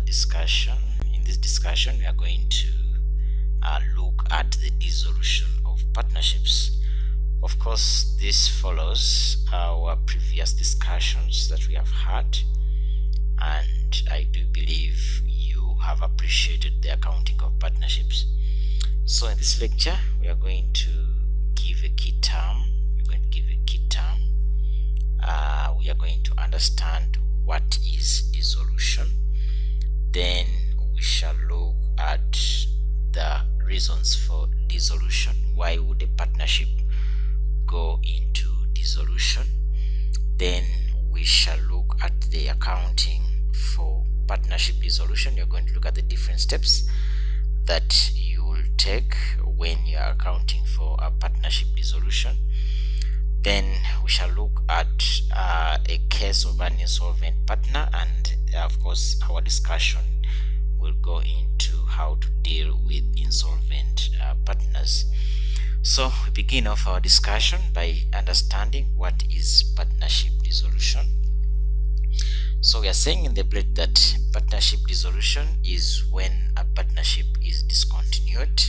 discussion. In this discussion, we are going to look at the dissolution of partnerships. Of course, this follows our previous discussions that we have had, and I do believe you have appreciated the accounting of partnerships. So in this lecture, we are going to give a key term. We are going to understand what is dissolution. Then we shall look at the reasons for dissolution. Why would a partnership go into dissolution? Then we shall look at the accounting for partnership dissolution. You're going to look at the different steps that you will take when you are accounting for a partnership dissolution. Then we shall look at a case of an insolvent partner, and of course our discussion will go into how to deal with insolvent partners. So we begin off our discussion by understanding what is partnership dissolution. So we are saying in the blade that partnership dissolution is when a partnership is discontinued,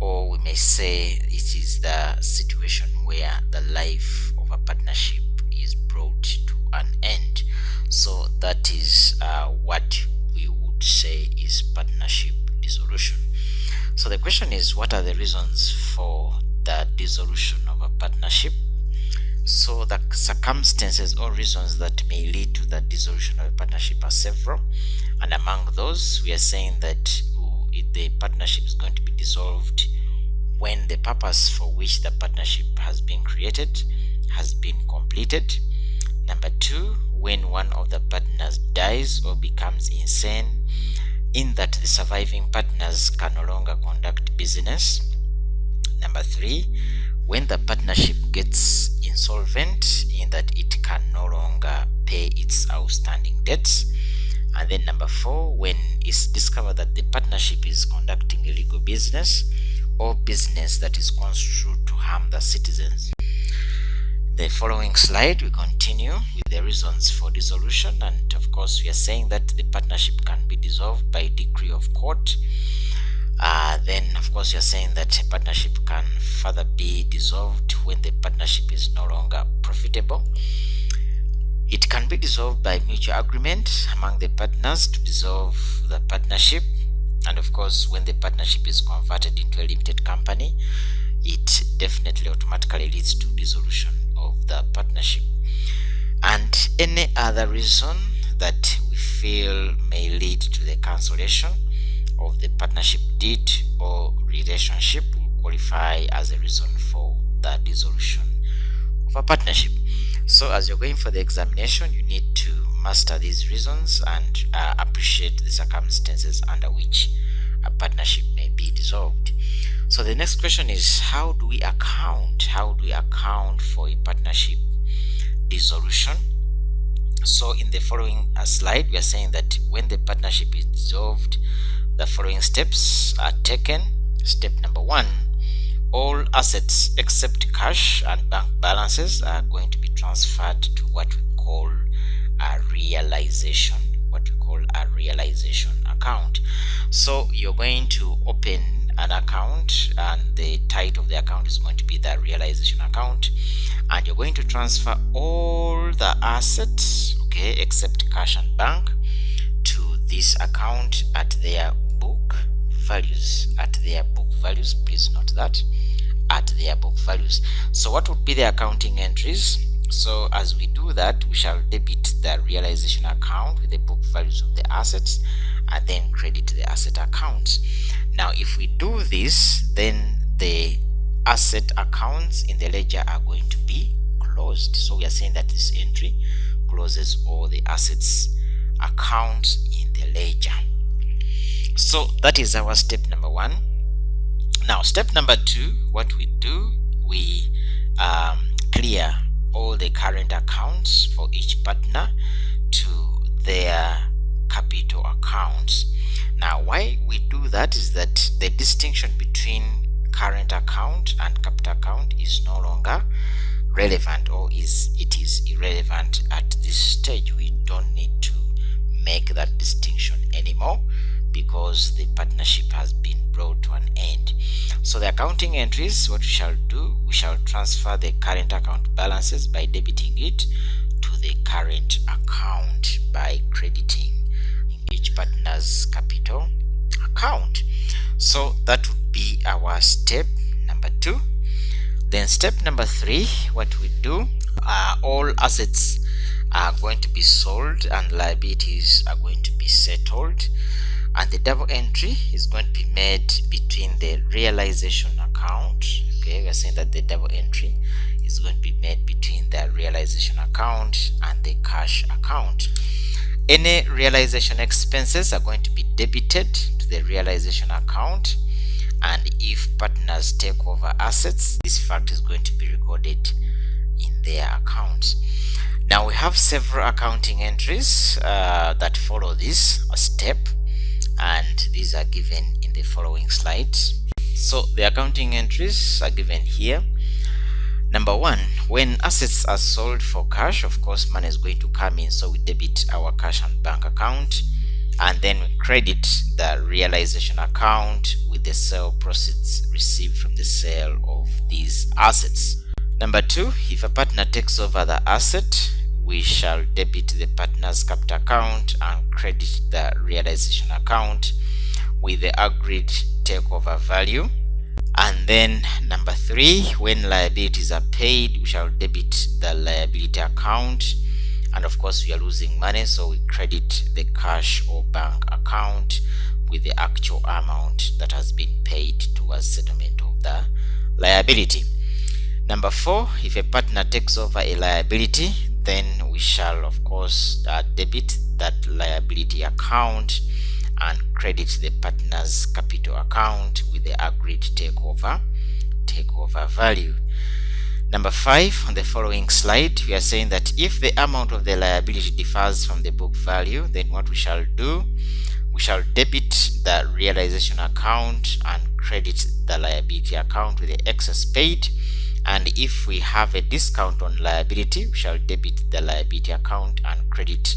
or we may say it is the situation where the life of a partnership is brought to an end. So that is what we would say is partnership dissolution. So the question is, what are the reasons for the dissolution of a partnership? So the circumstances or reasons that may lead to the dissolution of a partnership are several, and among those we are saying that the partnership is going to be dissolved when the purpose for which the partnership has been created has been completed. Number two, when one of the partners dies or becomes insane, in that the surviving partners can no longer conduct business. Number three, when the partnership gets insolvent, in that it can no longer pay its outstanding debts. And then number four, when it's discovered that the partnership is conducting illegal business or business that is construed to harm the citizens. The following slide, we continue with the reasons for dissolution, and of course we are saying that the partnership can be dissolved by decree of court. Then of course we are saying that a partnership can further be dissolved when the partnership is no longer profitable. It can be dissolved by mutual agreement among the partners to dissolve the partnership, and of course when the partnership is converted into a limited company, it definitely automatically leads to dissolution of the partnership. And any other reason that we feel may lead to the cancellation of the partnership deed or relationship will qualify as a reason for the dissolution of a partnership. So as you're going for the examination, you need to master these reasons and appreciate the circumstances under which a partnership may be dissolved. So the next question is, how do we account for a partnership dissolution? So in the following slide, we are saying that when the partnership is dissolved, the following steps are taken. Step number one, all assets except cash and bank balances are going to be transferred to what we call a realization account. So you're going to open an account, and the title of the account is going to be the realization account, and you're going to transfer all the assets, except cash and bank, to this account at their book values. Please note that, at their book values. So what would be the accounting entries? So as we do that, we shall debit the realization account with the book values of the assets, and then credit the asset accounts. Now if we do this, then the asset accounts in the ledger are going to be closed. So we are saying that this entry closes all the assets accounts in the ledger. So that is our step number one. Now step number two, what we do, we clear all the current accounts for each partner to their capital accounts. Now why we do that is that the distinction between current account and capital account is no longer relevant, or it is irrelevant at this stage. We don't need to make that distinction anymore because the partnership has been brought to an end. So the accounting entries, what we shall do, we shall transfer the current account balances by debiting it to the current account by crediting each partner's capital account. So that would be our step number 2. Then step number 3, what we do, all assets are going to be sold and liabilities are going to be settled, and the double entry is going to be made between the realization account. Okay, we are saying that the double entry is going to be made between the realization account and the cash account. Any realization expenses are going to be debited to the realization account, and if partners take over assets, this fact is going to be recorded in their accounts. Now we have several accounting entries that follow this step, and these are given in the following slides. So the accounting entries are given here. Number 1, when assets are sold for cash, of course money is going to come in, so we debit our cash and bank account, and then we credit the realization account with the sale proceeds received from the sale of these assets. Number 2, if a partner takes over the asset, we shall debit the partner's capital account and credit the realization account with the agreed takeover value. And then number 3, when liabilities are paid, we shall debit the liability account, and of course we are losing money, so we credit the cash or bank account with the actual amount that has been paid towards settlement of the liability. Number 4, if a partner takes over a liability, then we shall of course debit that liability account and credit the partner's capital account with the agreed takeover value. Number 5, on the following slide, we are saying that if the amount of the liability differs from the book value, then what we shall do, we shall debit the realization account and credit the liability account with the excess paid. And if we have a discount on liability, we shall debit the liability account and credit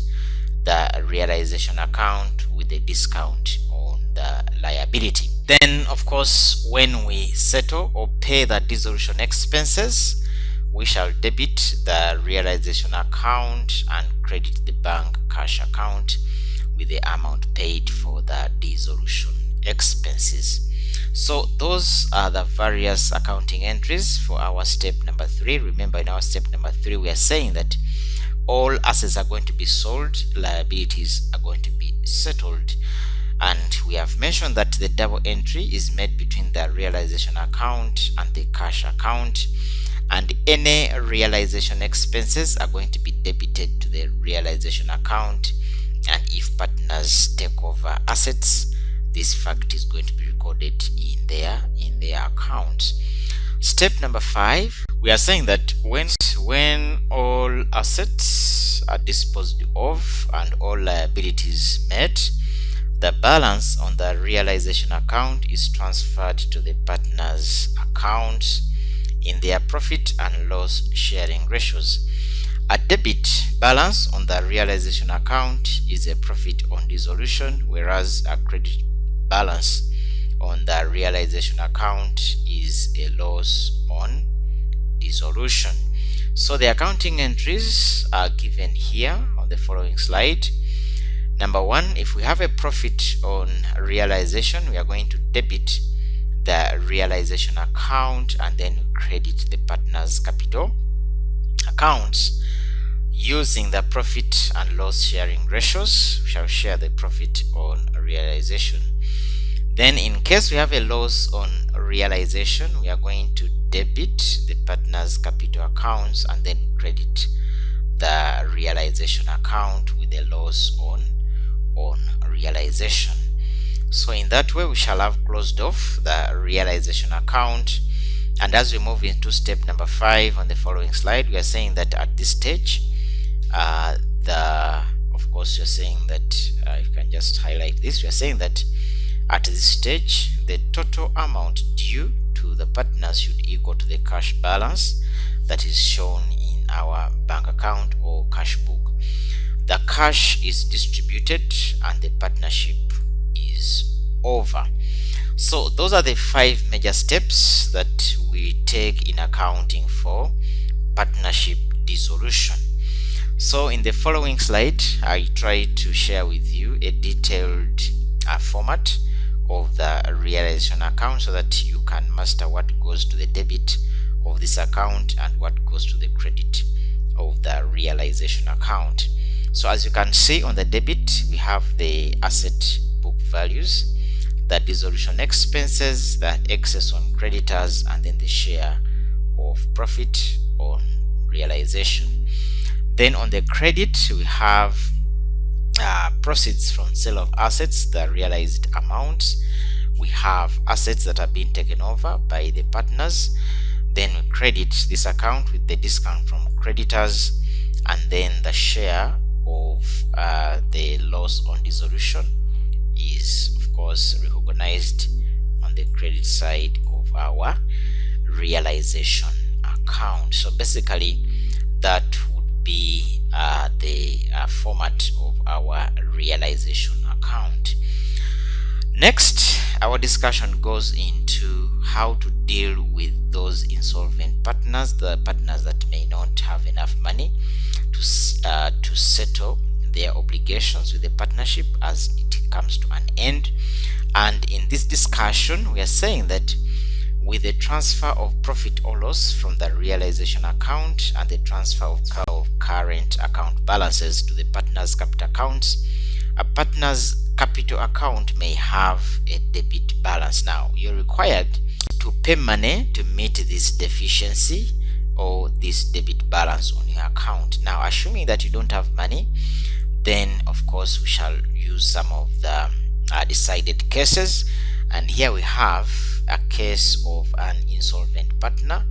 the realization account with the discount on the liability. Then of course when we settle or pay the dissolution expenses, we shall debit the realization account and credit the bank cash account with the amount paid for the dissolution expenses. So those are the various accounting entries for our step number 3. Remember, in our step number 3 we are saying that all assets are going to be sold, liabilities are going to be settled, and we have mentioned that the double entry is made between the realization account and the cash account, and any realization expenses are going to be debited to the realization account, and if partners take over assets, this fact is going to be recorded in their accounts. Step number 5, we are saying that when all assets are disposed of and all liabilities met, the balance on the realization account is transferred to the partners' accounts in their profit and loss sharing ratios. A debit balance on the realization account is a profit on dissolution, whereas a credit balance on the realization account is a loss on dissolution. So the accounting entries are given here on the following slide. Number 1, if we have a profit on realization, we are going to debit the realization account and then credit the partner's capital accounts using the profit and loss sharing ratios. We shall share the profit on realization. Then in case we have a loss on realization, we are going to debit the partner's capital accounts and then credit the realization account with a loss on realization. So in that way we shall have closed off the realization account. And as we move into step number 5 on the following slide, we are saying that at this stage of course you're saying that you can just highlight this. We are saying that at this stage the total amount due to the partners should equal to the cash balance that is shown in our bank account or cash book. the cash is distributed and the partnership is over. So those are the 5 major steps that we take in accounting for partnership dissolution. So in the following slide, I try to share with you a detailed format of the realization account so that you can master what goes to the debit of this account and what goes to the credit of the realization account. So as you can see on the debit, we have the asset book values, the dissolution expenses, the excess on creditors, and then the share of profit on realization. Then on the credit, we have proceeds from sale of assets, the realized amounts. We have assets that are being taken over by the partners. Then we credit this account with the discount from creditors, and then the share of the loss on dissolution is of course recognized on the credit side of our realization account. So basically that would be the format of our realization account. Next, our discussion goes into how to deal with those insolvent partners, the partners that may not have enough money to settle their obligations with the partnership as it comes to an end. And in this discussion, we are saying that with the transfer of profit or loss from the realization account and the transfer of current account balances to the partner's capital accounts, a partner's capital account may have a debit balance. Now, you're required to pay money to meet this deficiency or this debit balance on your account. Now, assuming that you don't have money, then of course we shall use some of the decided cases. And here we have a case of an insolvent partner,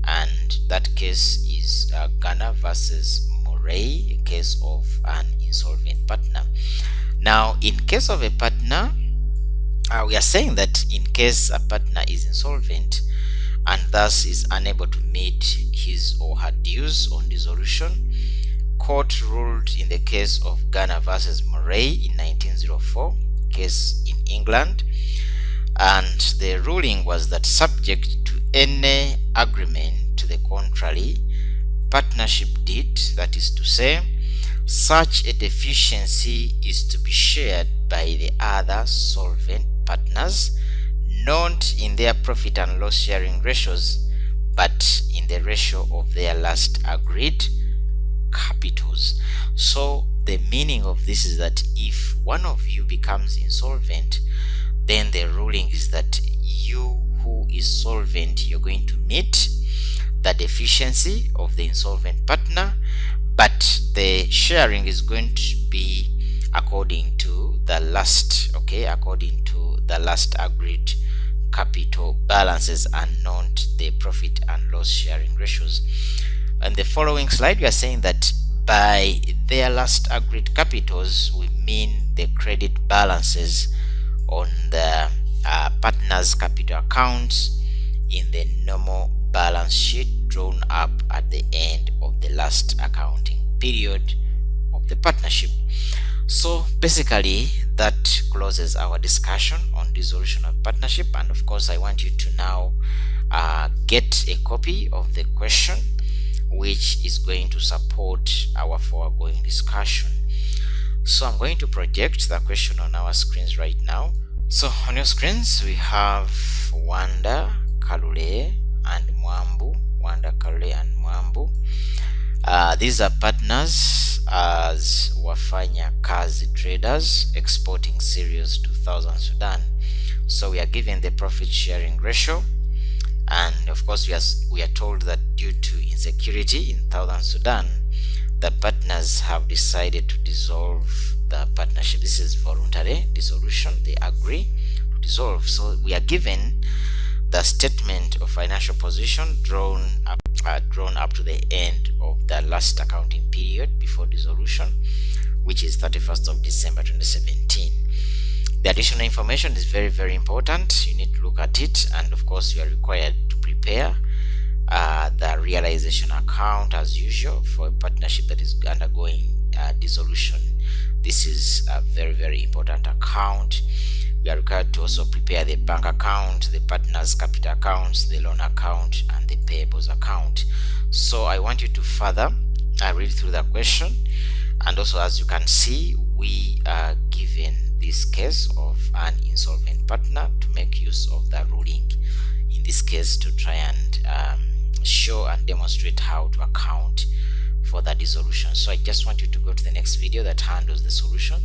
and that case is Ghana versus Murray, a case of an insolvent partner. Now, in case of a partner, we are saying that in case a partner is insolvent and thus is unable to meet his or her dues on dissolution, court ruled in the case of Ghana versus Murray in 1904, case in England, and the ruling was that subject to any agreement to the contrary, partnership deed, that is to say, such a deficiency is to be shared by the other solvent partners, not in their profit and loss sharing ratios, but in the ratio of their last agreed capitals. So the meaning of this is that if one of you becomes insolvent, then the ruling is that you who is solvent, you're going to meet the deficiency of the insolvent partner, but the sharing is going to be according to the last, according to the last agreed capital balances and not the profit and loss sharing ratios. In the following slide, we are saying that by their last agreed capitals, we mean the credit balances on the partners' capital accounts in the normal balance sheet drawn up at the end of the last accounting period of the partnership. So basically that closes our discussion on dissolution of partnership, and of course I want you to now get a copy of the question which is going to support our foregoing discussion. So I'm going to project the question on our screens right now. So on your screens we have Wanda, Kalule and Mwambu. Wanda, Kalule and Mwambu. These are partners as wafanya kazi traders exporting cereals to Southern Sudan. So we are given the profit sharing ratio, and of course we are told that due to insecurity in Southern Sudan, the partners have decided to dissolve the partnership. This is voluntary dissolution. They agree to dissolve. So we are given the statement of financial position drawn up to the end of the last accounting period before dissolution, which is 31st of December 2017. The additional information is very, very important. You need to look at it, and of course you are required to prepare the realization account as usual for a partnership that is undergoing dissolution. This is a very, very important account. We are required to also prepare the bank account, the partner's capital accounts, the loan account, and the payables account. So I want you to further read through the question, and also, as you can see, we are given this case of an insolvent partner to make use of the ruling in this case to try and show and demonstrate how to account for the dissolution. So I just want you to go to the next video that handles the solution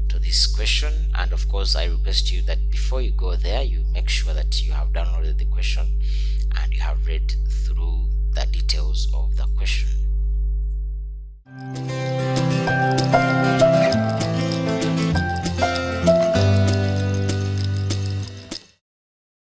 to this question, and of course I request you that before you go there, you make sure that you have downloaded the question and you have read through